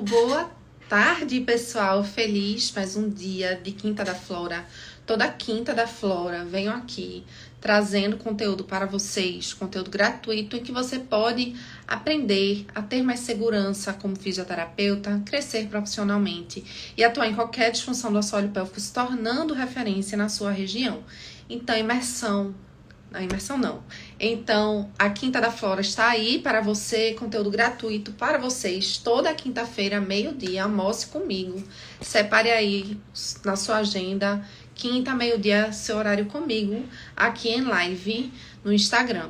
boa tarde, pessoal. Feliz mais um dia de Quinta da Flora. Toda Quinta da Flora venho aqui trazendo conteúdo para vocês, conteúdo gratuito em que você pode aprender a ter mais segurança como fisioterapeuta, crescer profissionalmente e atuar em qualquer disfunção do assoalho pélvico, se tornando referência na sua região. Então, Então, a Quinta da Flora está aí para você, conteúdo gratuito para vocês. Toda quinta-feira, meio-dia, almoce comigo. Separe aí na sua agenda, quinta, meio-dia, seu horário comigo, aqui em live no Instagram.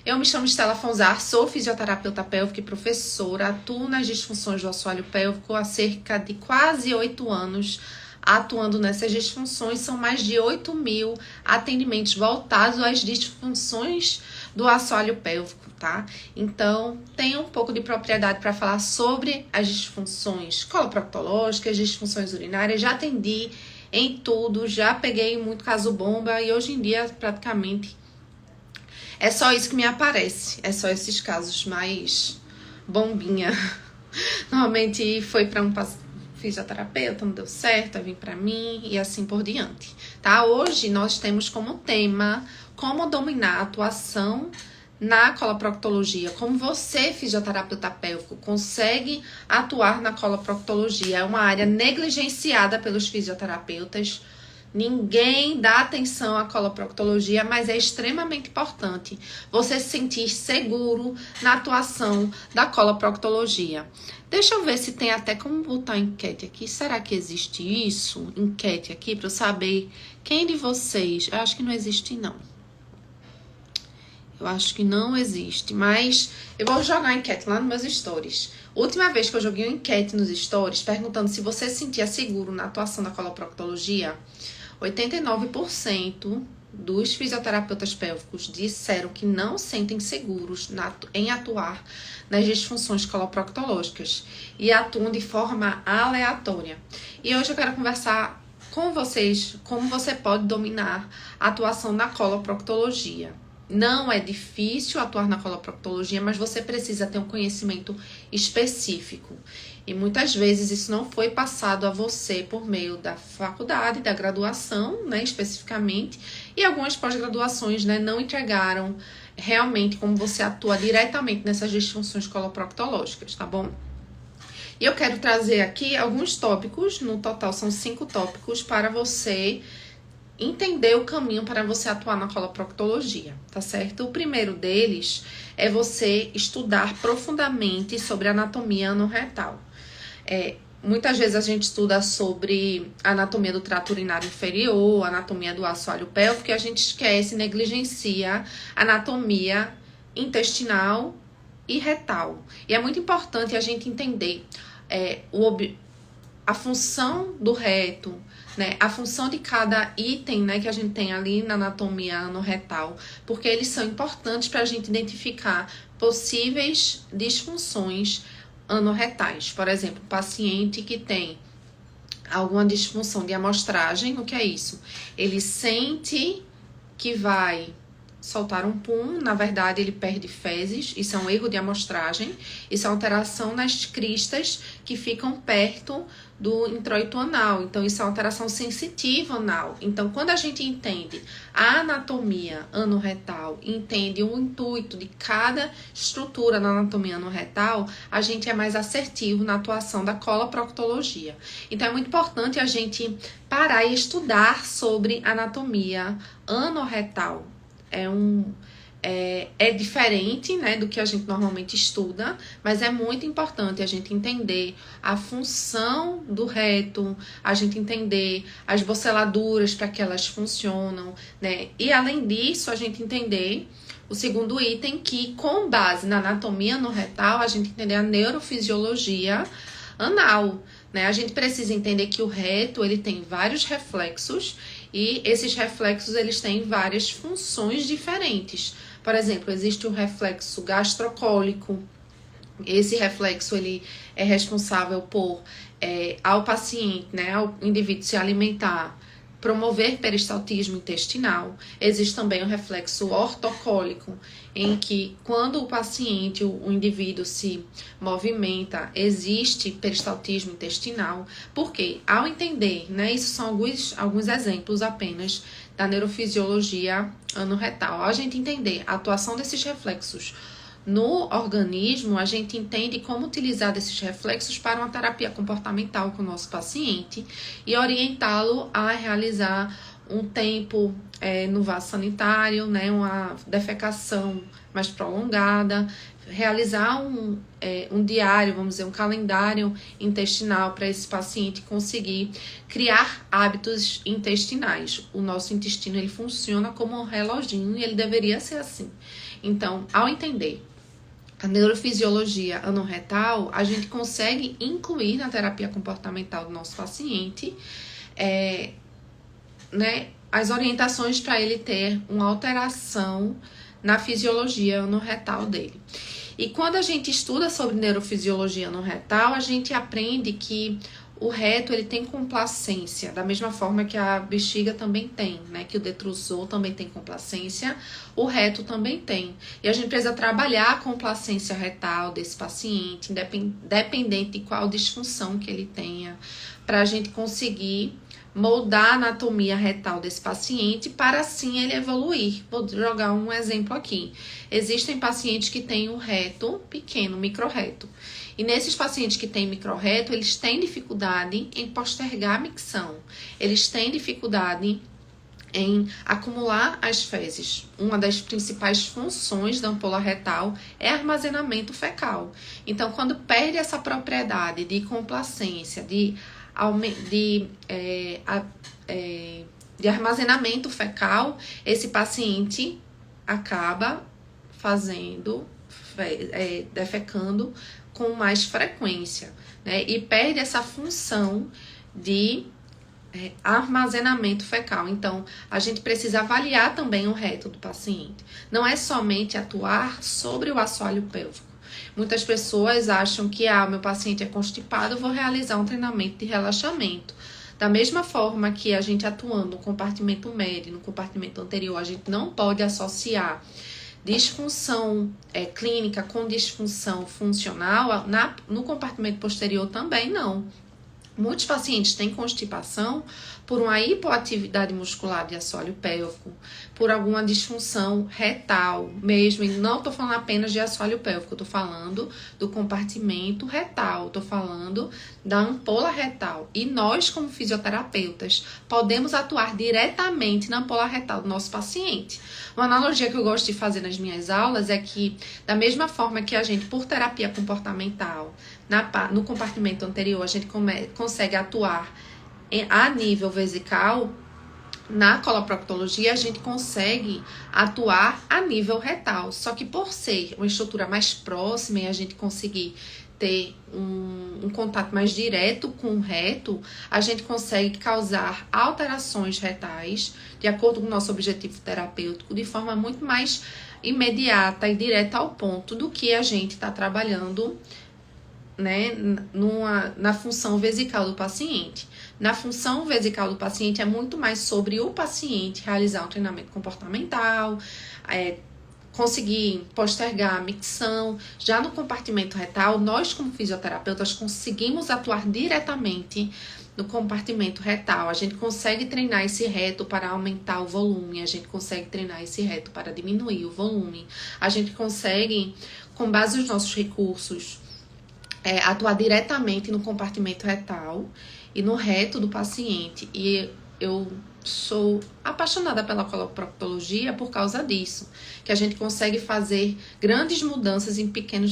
Eu me chamo Estela Fonzar, sou fisioterapeuta pélvica e professora, atuo nas disfunções do assoalho pélvico há cerca de quase 8 anos, atuando nessas disfunções. São mais de 8.000 atendimentos voltados às disfunções do assoalho pélvico, tá? Então, tenho um pouco de propriedade para falar sobre as disfunções coloproctológicas, disfunções urinárias. Já atendi em tudo, já peguei muito caso bomba e hoje em dia praticamente é só isso que me aparece, é só esses casos mais bombinha. Normalmente foi para um fisioterapeuta, não deu certo, vim para mim e assim por diante, tá? Hoje nós temos como tema como dominar a atuação na coloproctologia, como você, fisioterapeuta pélvico, consegue atuar na coloproctologia. É uma área negligenciada pelos fisioterapeutas. Ninguém dá atenção à coloproctologia, mas é extremamente importante você se sentir seguro na atuação da coloproctologia. Deixa eu ver se tem até como botar enquete aqui. Será que existe isso? Enquete aqui para eu saber quem de vocês... Eu acho que não existe, não. Eu acho que não existe, mas eu vou jogar a enquete lá nos meus stories. Última vez que eu joguei uma enquete nos stories perguntando se você se sentia seguro na atuação da coloproctologia, 89% dos fisioterapeutas pélvicos disseram que não sentem seguros em atuar nas disfunções coloproctológicas e atuam de forma aleatória. E hoje eu quero conversar com vocês como você pode dominar a atuação na coloproctologia. Não é difícil atuar na coloproctologia, mas você precisa ter um conhecimento específico. E muitas vezes isso não foi passado a você por meio da faculdade, da graduação, né, especificamente. E algumas pós-graduações, né, não entregaram realmente como você atua diretamente nessas disfunções coloproctológicas, tá bom? E eu quero trazer aqui alguns tópicos, no total são 5 tópicos, para você entender o caminho para você atuar na coloproctologia, tá certo? O primeiro deles é você estudar profundamente sobre anatomia anorretal. Muitas vezes a gente estuda sobre a anatomia do trato urinário inferior, anatomia do assoalho pélvico, e a gente esquece, negligencia a anatomia intestinal e retal. E é muito importante a gente entender a função do reto, né, a função de cada item, né, que a gente tem ali na anatomia anorretal, porque eles são importantes para a gente identificar possíveis disfunções anorretais. Por exemplo, um paciente que tem alguma disfunção de amostragem, o que é isso? Ele sente que vai soltar um pum, na verdade ele perde fezes, isso é um erro de amostragem, isso é uma alteração nas cristas que ficam perto do introito anal, então isso é uma alteração sensitiva anal. Então, quando a gente entende a anatomia anorretal, entende o intuito de cada estrutura na anatomia anorretal, a gente é mais assertivo na atuação da coloproctologia. Então, é muito importante a gente parar e estudar sobre anatomia anorretal. É diferente, né, do que a gente normalmente estuda, mas é muito importante a gente entender a função do reto, a gente entender as boceladuras para que elas funcionam, né, e além disso a gente entender o segundo item, que com base na anatomia anorretal, a gente entender a neurofisiologia anal, né, a gente precisa entender que o reto, ele tem vários reflexos e esses reflexos, eles têm várias funções diferentes. Por exemplo, existe o reflexo gastrocólico. Esse reflexo, ele é responsável por, ao paciente, né, ao indivíduo se alimentar promover peristaltismo intestinal. Existe também o reflexo ortocólico, em que quando o paciente, o indivíduo se movimenta, existe peristaltismo intestinal. Porque, ao entender, né, isso são alguns exemplos apenas da neurofisiologia anorretal. Ao a gente entender a atuação desses reflexos no organismo, a gente entende como utilizar desses reflexos para uma terapia comportamental com o nosso paciente e orientá-lo a realizar um tempo no vaso sanitário, né, uma defecação mais prolongada, realizar um diário, vamos dizer, um calendário intestinal para esse paciente conseguir criar hábitos intestinais. O nosso intestino ele funciona como um reloginho e ele deveria ser assim. Então, ao entender a neurofisiologia anorretal, a gente consegue incluir na terapia comportamental do nosso paciente né, as orientações para ele ter uma alteração na fisiologia anorretal dele. E quando a gente estuda sobre neurofisiologia anorretal, a gente aprende que o reto ele tem complacência, da mesma forma que a bexiga também tem, né? Que o detrusor também tem complacência, o reto também tem. E a gente precisa trabalhar a complacência retal desse paciente, independente de qual disfunção que ele tenha, para a gente conseguir moldar a anatomia retal desse paciente para assim ele evoluir. Vou jogar um exemplo aqui. Existem pacientes que têm um reto pequeno, microrreto. E nesses pacientes que têm microrreto, eles têm dificuldade em postergar a micção. Eles têm dificuldade em acumular as fezes. Uma das principais funções da ampola retal é armazenamento fecal. Então, quando perde essa propriedade de complacência, de armazenamento fecal, esse paciente acaba defecando com mais frequência, né? E perde essa função de armazenamento fecal. Então, a gente precisa avaliar também o reto do paciente. Não é somente atuar sobre o assoalho pélvico. Muitas pessoas acham que, o meu paciente é constipado, eu vou realizar um treinamento de relaxamento. Da mesma forma que a gente atuando no compartimento médio, no compartimento anterior, a gente não pode associar disfunção clínica com disfunção funcional, no compartimento posterior também não. Muitos pacientes têm constipação por uma hipoatividade muscular de assoalho pélvico, por alguma disfunção retal mesmo, e não estou falando apenas de assoalho pélvico, estou falando do compartimento retal, estou falando da ampola retal. E nós, como fisioterapeutas, podemos atuar diretamente na ampola retal do nosso paciente. Uma analogia que eu gosto de fazer nas minhas aulas é que, da mesma forma que a gente, por terapia comportamental, no compartimento anterior, a gente consegue atuar a nível vesical, na coloproctologia a gente consegue atuar a nível retal. Só que por ser uma estrutura mais próxima e a gente conseguir ter um contato mais direto com o reto, a gente consegue causar alterações retais, de acordo com o nosso objetivo terapêutico, de forma muito mais imediata e direta ao ponto do que a gente está trabalhando, né, na função vesical do paciente. Na função vesical do paciente é muito mais sobre o paciente realizar um treinamento comportamental, conseguir postergar a micção. Já no compartimento retal, nós como fisioterapeutas conseguimos atuar diretamente no compartimento retal. A gente consegue treinar esse reto para aumentar o volume, a gente consegue treinar esse reto para diminuir o volume, a gente consegue, com base nos nossos recursos, atuar diretamente no compartimento retal e no reto do paciente. E eu sou apaixonada pela coloproctologia por causa disso, que a gente consegue fazer grandes mudanças em pequeno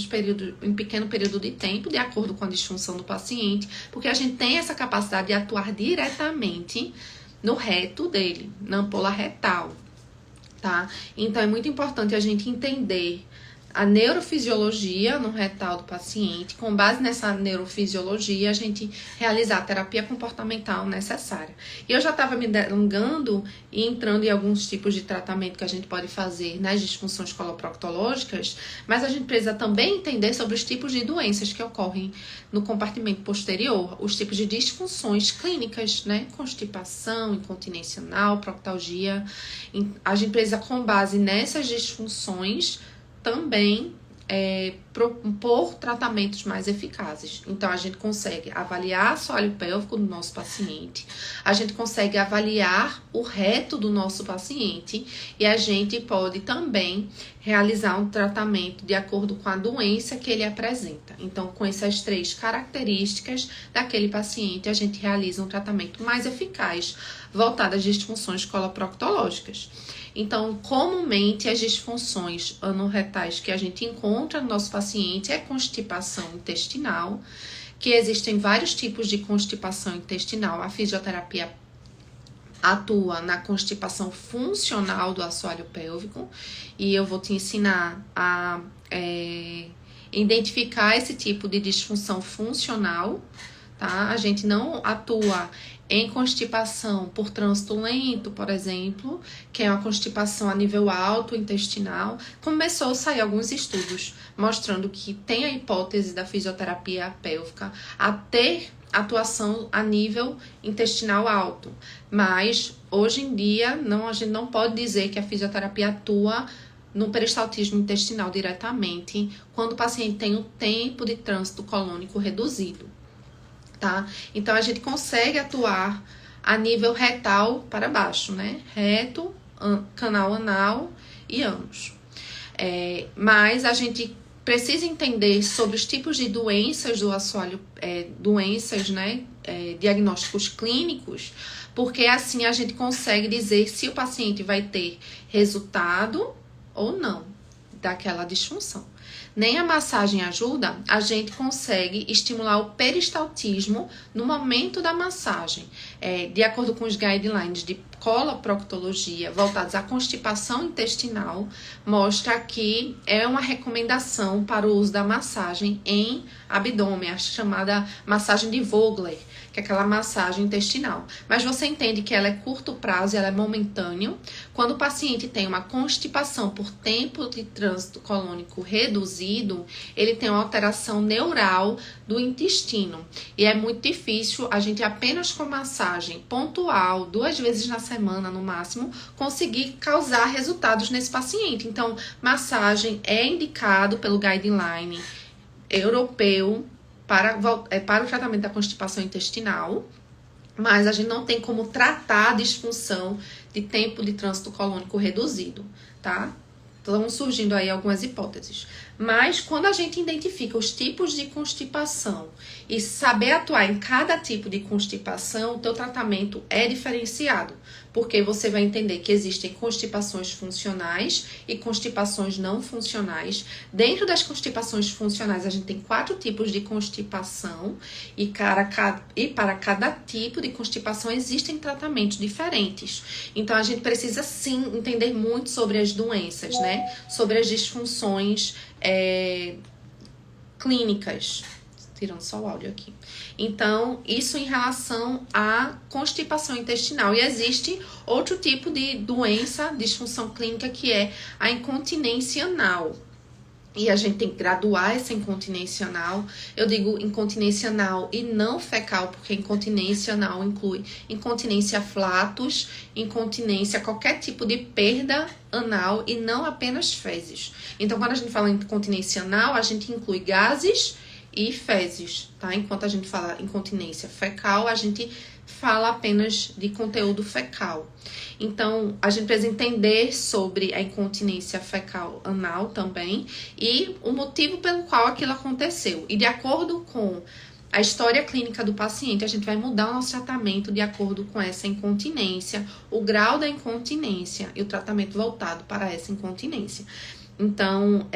período de tempo, de acordo com a disfunção do paciente, porque a gente tem essa capacidade de atuar diretamente no reto dele, na ampola retal, tá? Então é muito importante a gente entender a neurofisiologia no retal do paciente. Com base nessa neurofisiologia, a gente realizar a terapia comportamental necessária. E eu já estava me delongando e entrando em alguns tipos de tratamento que a gente pode fazer nas disfunções coloproctológicas, mas a gente precisa também entender sobre os tipos de doenças que ocorrem no compartimento posterior, os tipos de disfunções clínicas, né? Constipação, incontinência anal, proctalgia. A gente precisa, com base nessas disfunções, também propor tratamentos mais eficazes. Então, a gente consegue avaliar o assoalho pélvico do nosso paciente, a gente consegue avaliar o reto do nosso paciente e a gente pode também realizar um tratamento de acordo com a doença que ele apresenta. Então, com essas 3 características daquele paciente, a gente realiza um tratamento mais eficaz voltado às disfunções coloproctológicas. Então, comumente, as disfunções anorretais que a gente encontra no nosso paciente é constipação intestinal, que existem vários tipos de constipação intestinal. A fisioterapia atua na constipação funcional do assoalho pélvico e eu vou te ensinar a identificar esse tipo de disfunção funcional, tá? A gente não atua em constipação por trânsito lento, por exemplo, que é uma constipação a nível alto intestinal. Começou a sair alguns estudos mostrando que tem a hipótese da fisioterapia pélvica a ter atuação a nível intestinal alto, mas hoje em dia a gente não pode dizer que a fisioterapia atua no peristaltismo intestinal diretamente quando o paciente tem o tempo de trânsito colônico reduzido. Tá? Então, a gente consegue atuar a nível retal para baixo, né? Reto, canal anal e ânus. Mas a gente precisa entender sobre os tipos de doenças do assoalho, doenças, né? Diagnósticos clínicos, porque assim a gente consegue dizer se o paciente vai ter resultado ou não daquela disfunção. Nem a massagem ajuda, a gente consegue estimular o peristaltismo no momento da massagem. De acordo com os guidelines de coloproctologia voltados à constipação intestinal, mostra que é uma recomendação para o uso da massagem em abdômen, a chamada massagem de Vogler, que é aquela massagem intestinal. Mas você entende que ela é curto prazo, ela é momentânea. Quando o paciente tem uma constipação por tempo de trânsito colônico reduzido, ele tem uma alteração neural do intestino. E é muito difícil a gente apenas com massagem pontual, 2 vezes na semana no máximo, conseguir causar resultados nesse paciente. Então, massagem é indicado pelo guideline europeu para o tratamento da constipação intestinal, mas a gente não tem como tratar a disfunção de tempo de trânsito colônico reduzido, tá? Estão surgindo aí algumas hipóteses. Mas quando a gente identifica os tipos de constipação e saber atuar em cada tipo de constipação, o teu tratamento é diferenciado, porque você vai entender que existem constipações funcionais e constipações não funcionais. Dentro das constipações funcionais, a gente tem 4 tipos de constipação e para cada tipo de constipação existem tratamentos diferentes. Então, a gente precisa sim entender muito sobre as doenças, né? Sobre as disfunções clínicas. Tirando só o áudio aqui. Então, isso em relação à constipação intestinal. E existe outro tipo de doença, disfunção clínica, que é a incontinência anal. E a gente tem que graduar essa incontinência anal. Eu digo incontinência anal e não fecal, porque incontinência anal inclui incontinência flatus, incontinência, qualquer tipo de perda anal e não apenas fezes. Então, quando a gente fala em incontinência anal, a gente inclui gases e fezes, tá? Enquanto a gente fala incontinência fecal, a gente fala apenas de conteúdo fecal. Então, a gente precisa entender sobre a incontinência fecal anal também e o motivo pelo qual aquilo aconteceu. E de acordo com a história clínica do paciente, a gente vai mudar o nosso tratamento de acordo com essa incontinência, o grau da incontinência e o tratamento voltado para essa incontinência. Então,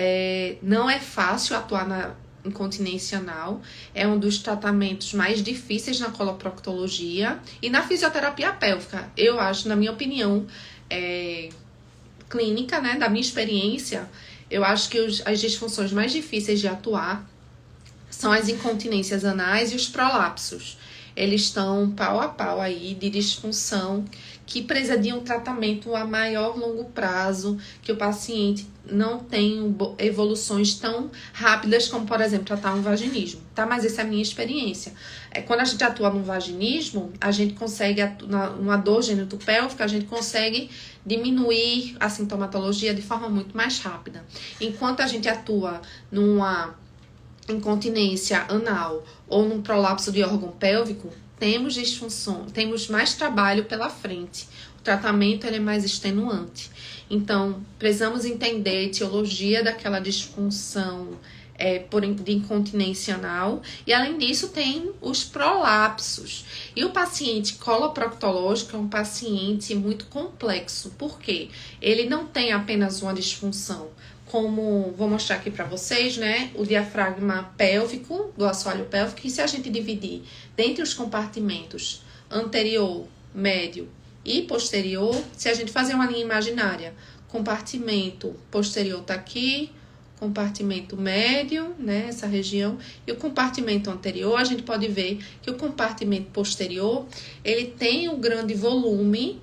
não é fácil atuar na incontinência anal, é um dos tratamentos mais difíceis na coloproctologia e na fisioterapia pélvica. Eu acho, na minha opinião clínica, né, da minha experiência, Eu acho que as disfunções mais difíceis de atuar são as incontinências anais e os prolapsos. Eles estão pau a pau aí de disfunção que precisa de um tratamento a maior longo prazo, que o paciente não tem evoluções tão rápidas como, por exemplo, tratar um vaginismo, tá? Mas essa é a minha experiência. Quando a gente atua no vaginismo, a gente consegue, numa dor genitopélvica, a gente consegue diminuir a sintomatologia de forma muito mais rápida. Enquanto a gente atua numa incontinência anal ou num prolapso de órgão pélvico, temos disfunção, temos mais trabalho pela frente. O tratamento ele é mais extenuante. Então, precisamos entender a etiologia daquela disfunção de incontinência anal. E, além disso, tem os prolapsos. E o paciente coloproctológico é um paciente muito complexo. Por quê? Ele não tem apenas uma disfunção. Como vou mostrar aqui para vocês, né? O diafragma pélvico, do assoalho pélvico, e se a gente dividir dentre os compartimentos anterior, médio e posterior, se a gente fazer uma linha imaginária, compartimento posterior tá aqui, compartimento médio, né? Essa região, e o compartimento anterior, a gente pode ver que o compartimento posterior, ele tem um grande volume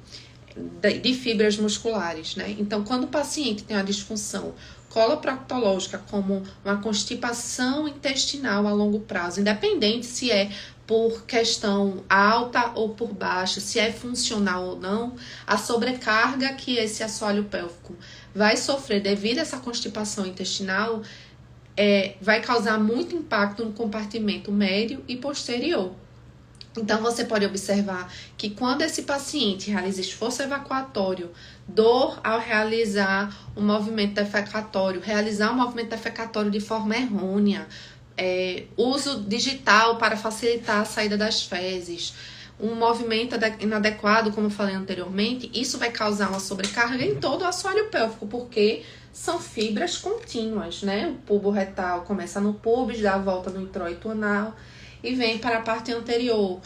de fibras musculares, né? Então, quando o paciente tem uma disfunção coloproctológica, como uma constipação intestinal a longo prazo, independente se é por questão alta ou por baixa, se é funcional ou não, a sobrecarga que esse assoalho pélvico vai sofrer devido a essa constipação intestinal vai causar muito impacto no compartimento médio e posterior. Então, você pode observar que quando esse paciente realiza esforço evacuatório, dor ao realizar um movimento defecatório, realizar um movimento defecatório de forma errônea, uso digital para facilitar a saída das fezes, um movimento inadequado, como eu falei anteriormente, isso vai causar uma sobrecarga em todo o assoalho pélvico, porque são fibras contínuas, né? O pubo retal começa no pubis, dá a volta no introito anal e vem para a parte anterior.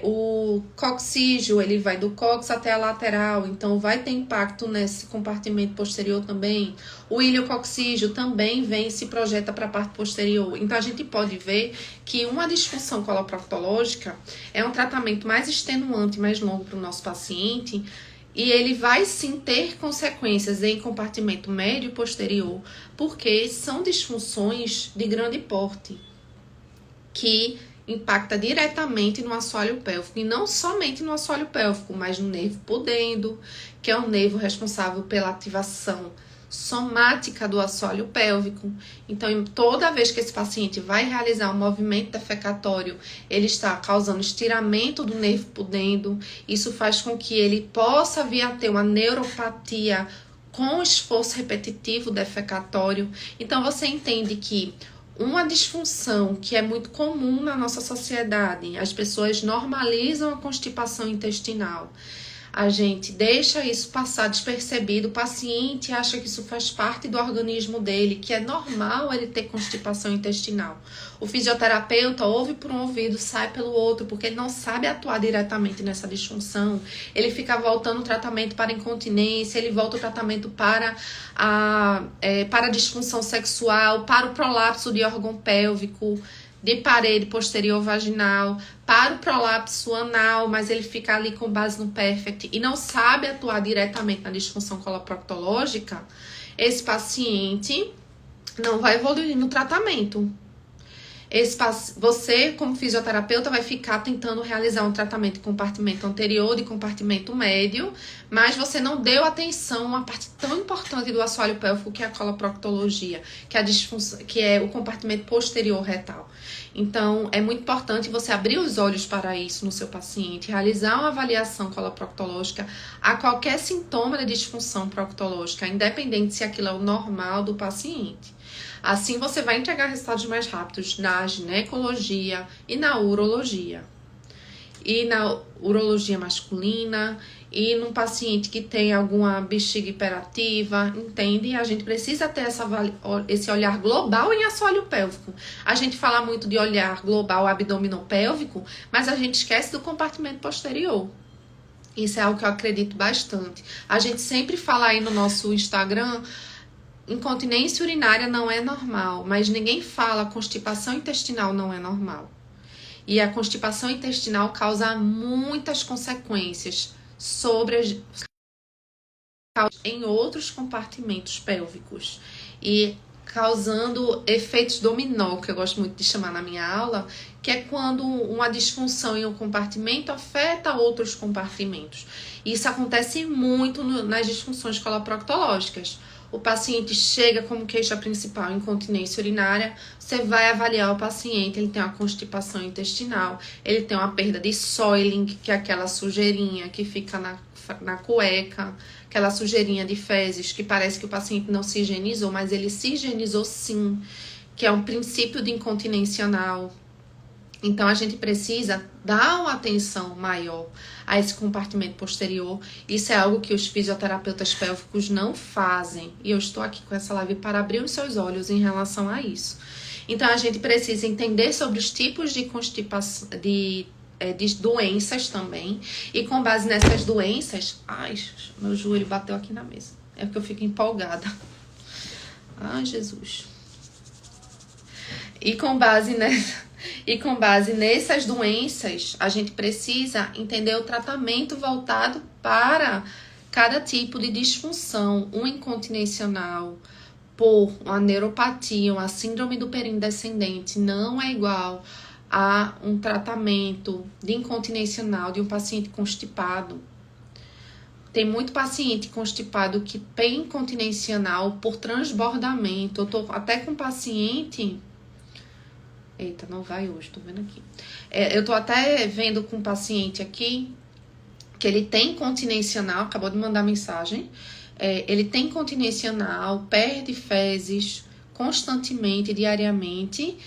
O coxígeo, ele vai do cóccix até a lateral, então vai ter impacto nesse compartimento posterior também. O iliocoxígeo também vem e se projeta para a parte posterior. Então, a gente pode ver que uma disfunção coloproctológica é um tratamento mais extenuante, mais longo para o nosso paciente, e ele vai sim ter consequências em compartimento médio e posterior, porque são disfunções de grande porte, que impacta diretamente no assoalho pélvico, e não somente no assoalho pélvico, mas no nervo pudendo, que é o nervo responsável pela ativação somática do assoalho pélvico. Então, toda vez que esse paciente vai realizar um movimento defecatório, ele está causando estiramento do nervo pudendo. Isso faz com que ele possa vir a ter uma neuropatia com esforço repetitivo defecatório. Então, você entende que uma disfunção que é muito comum na nossa sociedade, as pessoas normalizam a constipação intestinal. A gente deixa isso passar despercebido, o paciente acha que isso faz parte do organismo dele, que é normal ele ter constipação intestinal. O fisioterapeuta ouve por um ouvido, sai pelo outro, porque ele não sabe atuar diretamente nessa disfunção. Ele fica voltando o tratamento para incontinência, ele volta o tratamento para a disfunção sexual, para o prolapso de órgão pélvico, de parede posterior vaginal, para o prolapso anal, mas ele fica ali com base no perfect e não sabe atuar diretamente na disfunção coloproctológica, esse paciente não vai evoluir no tratamento. Você, como fisioterapeuta, vai ficar tentando realizar um tratamento de compartimento anterior, de compartimento médio, mas você não deu atenção a uma parte tão importante do assoalho pélvico, que é a coloproctologia, que é o compartimento posterior retal. Então, é muito importante você abrir os olhos para isso no seu paciente, realizar uma avaliação coloproctológica a qualquer sintoma de disfunção proctológica, independente se aquilo é o normal do paciente. Assim você vai entregar resultados mais rápidos na ginecologia e na urologia. E na urologia masculina, e num paciente que tem alguma bexiga hiperativa, entende? A gente precisa ter esse olhar global em assoalho pélvico. A gente fala muito de olhar global abdominopélvico, mas a gente esquece do compartimento posterior. Isso é algo que eu acredito bastante. A gente sempre fala aí no nosso Instagram incontinência urinária não é normal, mas ninguém fala constipação intestinal não é normal. E a constipação intestinal causa muitas consequências em outros compartimentos pélvicos e causando efeitos dominó, que eu gosto muito de chamar na minha aula, que é quando uma disfunção em um compartimento afeta outros compartimentos. Isso acontece muito nas disfunções coloproctológicas. O paciente chega como queixa principal incontinência urinária, você vai avaliar o paciente, ele tem uma constipação intestinal, ele tem uma perda de soiling, que é aquela sujeirinha que fica na cueca, aquela sujeirinha de fezes que parece que o paciente não se higienizou, mas ele se higienizou sim, que é um princípio de incontinência anal. Então, a gente precisa dar uma atenção maior a esse compartimento posterior. Isso é algo que os fisioterapeutas pélvicos não fazem. E eu estou aqui com essa live para abrir os seus olhos em relação a isso. Então, a gente precisa entender sobre os tipos de constipação, de doenças também. E com base nessas doenças... Ai, meu joelho bateu aqui na mesa. É porque eu fico empolgada. Ai, Jesus. E com base nessas doenças, a gente precisa entender o tratamento voltado para cada tipo de disfunção. Uma incontinência anal por uma neuropatia, uma síndrome do períneo descendente não é igual a um tratamento de incontinência anal de um paciente constipado. Tem muito paciente constipado que tem incontinência anal por transbordamento. Eu tô até com paciente... Eita, não vai hoje, tô vendo aqui. Eu tô até vendo com um paciente aqui que ele tem incontinência anal, acabou de mandar mensagem. Ele tem incontinência anal, perde fezes constantemente, diariamente.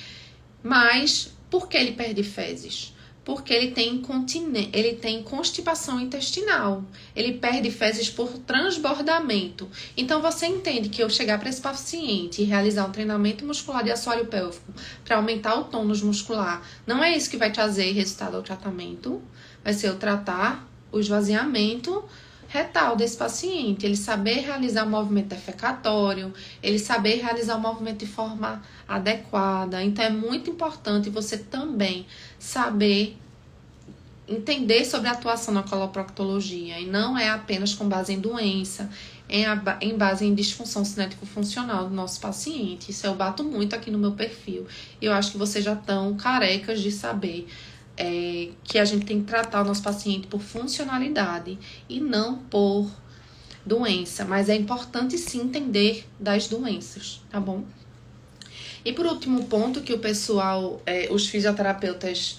Mas por que ele perde fezes? Porque ele tem constipação intestinal. Ele perde fezes por transbordamento. Então, você entende que eu chegar para esse paciente e realizar um treinamento muscular de assoalho pélvico para aumentar o tônus muscular, não é isso que vai trazer resultado ao tratamento. Vai ser eu tratar o esvaziamento retal desse paciente, ele saber realizar o movimento defecatório, ele saber realizar o movimento de forma adequada. Então, é muito importante você também saber entender sobre a atuação na coloproctologia, e não é apenas com base em doença, em base em disfunção cinético-funcional do nosso paciente. Isso eu bato muito aqui no meu perfil, e eu acho que vocês já estão carecas de saber que a gente tem que tratar o nosso paciente por funcionalidade e não por doença, mas é importante sim entender das doenças, tá bom? E por último ponto que o pessoal, os fisioterapeutas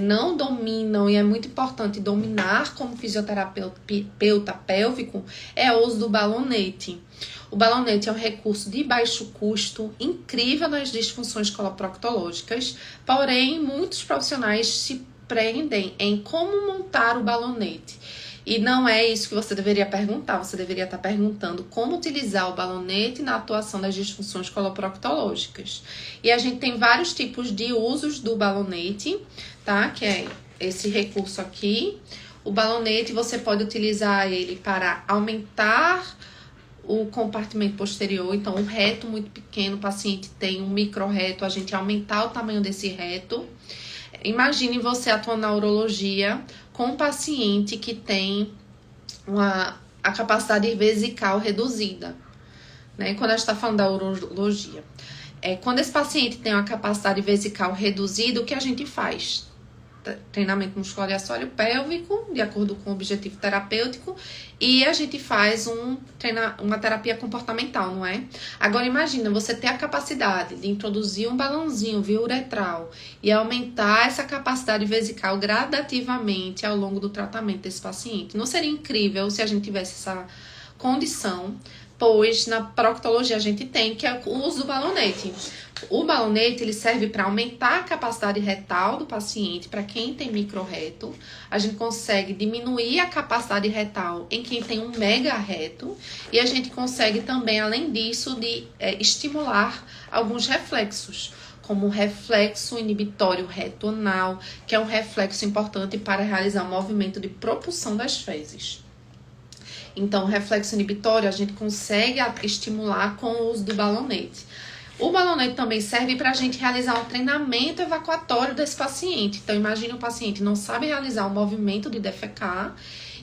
não dominam, e é muito importante dominar como fisioterapeuta pélvico, é o uso do balonete. O balonete é um recurso de baixo custo, incrível nas disfunções coloproctológicas, porém muitos profissionais se prendem em como montar o balonete. E não é isso que você deveria perguntar, você deveria estar perguntando como utilizar o balonete na atuação das disfunções coloproctológicas. E a gente tem vários tipos de usos do balonete, tá? Que é esse recurso aqui. O balonete, você pode utilizar ele para aumentar o compartimento posterior, então um reto muito pequeno, o paciente tem um micro-reto, a gente aumentar o tamanho desse reto. Imagine você atuando na urologia com um paciente que tem a capacidade vesical reduzida, né? Quando a gente está falando da urologia. Quando esse paciente tem uma capacidade vesical reduzida, o que a gente faz? Treinamento muscular de assoalho pélvico, de acordo com o objetivo terapêutico, e a gente faz uma terapia comportamental, não é? Agora imagina você ter a capacidade de introduzir um balãozinho via uretral e aumentar essa capacidade vesical gradativamente ao longo do tratamento desse paciente. Não seria incrível se a gente tivesse essa condição? Pois na proctologia a gente tem que é o uso do balonete. O balonete ele serve para aumentar a capacidade retal do paciente, para quem tem micro-reto. A gente consegue diminuir a capacidade retal em quem tem um mega-reto. E a gente consegue também, além disso, estimular alguns reflexos, como o reflexo inibitório reto-anal, que é um reflexo importante para realizar o movimento de propulsão das fezes. Então, o reflexo inibitório a gente consegue estimular com o uso do balonete. O balonete também serve para a gente realizar um treinamento evacuatório desse paciente. Então, imagine o paciente não sabe realizar um movimento de defecar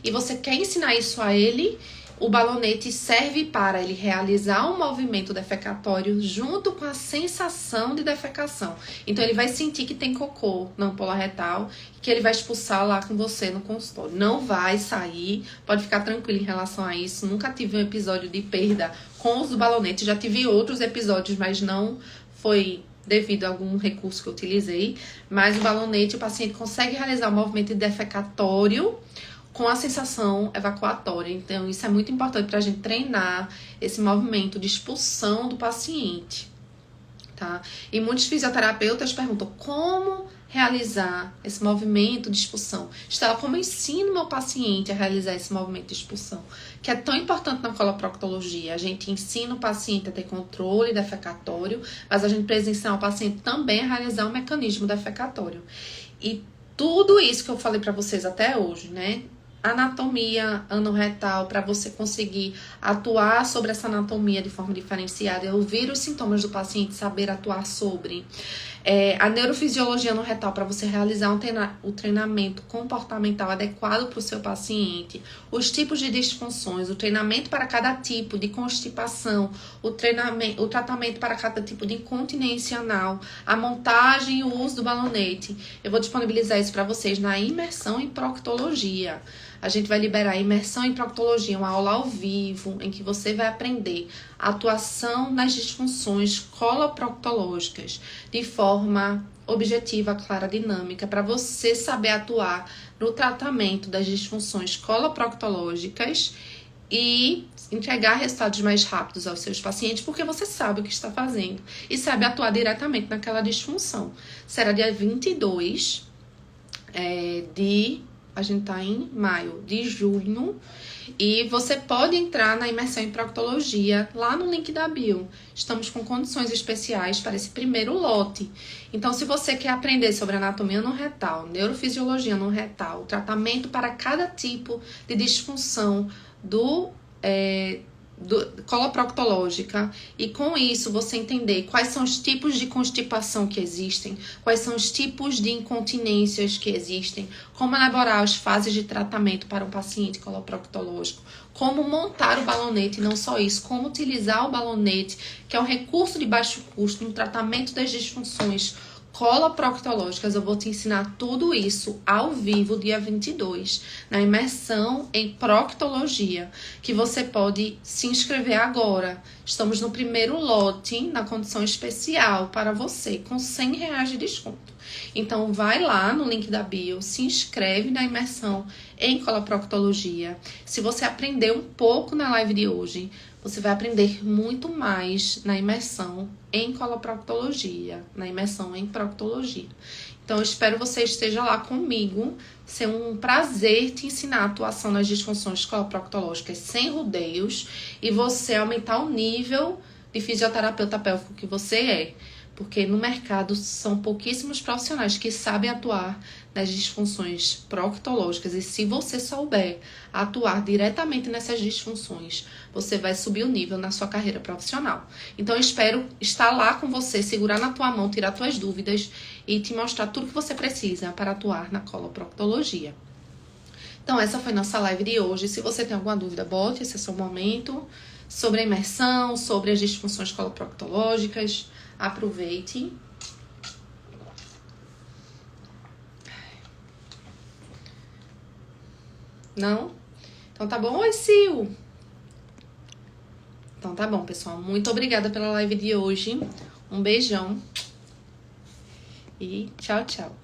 e você quer ensinar isso a ele. O balonete serve para ele realizar um movimento defecatório junto com a sensação de defecação. Então, ele vai sentir que tem cocô na ampola retal, que ele vai expulsar lá com você no consultório. Não vai sair, pode ficar tranquilo em relação a isso. Nunca tive um episódio de perda com o uso do balonete. Já tive outros episódios, mas não foi devido a algum recurso que eu utilizei. Mas o balonete, o paciente consegue realizar um movimento defecatório com a sensação evacuatória. Então, isso é muito importante para a gente treinar esse movimento de expulsão do paciente, tá? E muitos fisioterapeutas perguntam como realizar esse movimento de expulsão. Estela, como eu ensino meu paciente a realizar esse movimento de expulsão? Que é tão importante na coloproctologia. A gente ensina o paciente a ter controle defecatório, mas a gente precisa ensinar o paciente também a realizar um mecanismo defecatório. E tudo isso que eu falei para vocês até hoje, né? Anatomia anorretal, para você conseguir atuar sobre essa anatomia de forma diferenciada, ouvir os sintomas do paciente, saber atuar sobre. A neurofisiologia anorretal, para você realizar o treinamento comportamental adequado para o seu paciente, os tipos de disfunções, o treinamento para cada tipo de constipação, o tratamento para cada tipo de incontinência anal, a montagem e o uso do balonete. Eu vou disponibilizar isso para vocês na imersão em proctologia. A gente vai liberar a imersão em proctologia, uma aula ao vivo, em que você vai aprender a atuação nas disfunções coloproctológicas de forma objetiva, clara, dinâmica, para você saber atuar no tratamento das disfunções coloproctológicas e entregar resultados mais rápidos aos seus pacientes, porque você sabe o que está fazendo e sabe atuar diretamente naquela disfunção. Será dia 22 a gente tá em maio, de junho, e você pode entrar na imersão em proctologia lá no link da bio. Estamos com condições especiais para esse primeiro lote. Então, se você quer aprender sobre anatomia anorretal, neurofisiologia anorretal, tratamento para cada tipo de disfunção coloproctológica, e com isso você entender quais são os tipos de constipação que existem, quais são os tipos de incontinências que existem, como elaborar as fases de tratamento para um paciente coloproctológico, como montar o balonete, e não só isso, como utilizar o balonete, que é um recurso de baixo custo no tratamento das disfunções coloproctológicas. Eu vou te ensinar tudo isso ao vivo, dia 22, na imersão em proctologia, que você pode se inscrever agora. Estamos no primeiro lote, na condição especial para você, com R$100 de desconto. Então, vai lá no link da bio, se inscreve na imersão em coloproctologia. Se você aprender um pouco na live de hoje, você vai aprender muito mais na imersão em coloproctologia, na imersão em proctologia. Então, eu espero você esteja lá comigo. Ser um prazer te ensinar a atuação nas disfunções coloproctológicas sem rodeios e você aumentar o nível de fisioterapeuta pélvico que você é. Porque no mercado são pouquíssimos profissionais que sabem atuar nas disfunções proctológicas. E se você souber atuar diretamente nessas disfunções, você vai subir o nível na sua carreira profissional. Então, eu espero estar lá com você, segurar na tua mão, tirar tuas dúvidas e te mostrar tudo que você precisa para atuar na coloproctologia. Então, essa foi nossa live de hoje. Se você tem alguma dúvida, bote, esse é o seu momento. Sobre a imersão, sobre as disfunções coloproctológicas. Aproveite. Não? Então tá bom. Oi, Sil. Então tá bom, pessoal. Muito obrigada pela live de hoje. Um beijão. E tchau, tchau.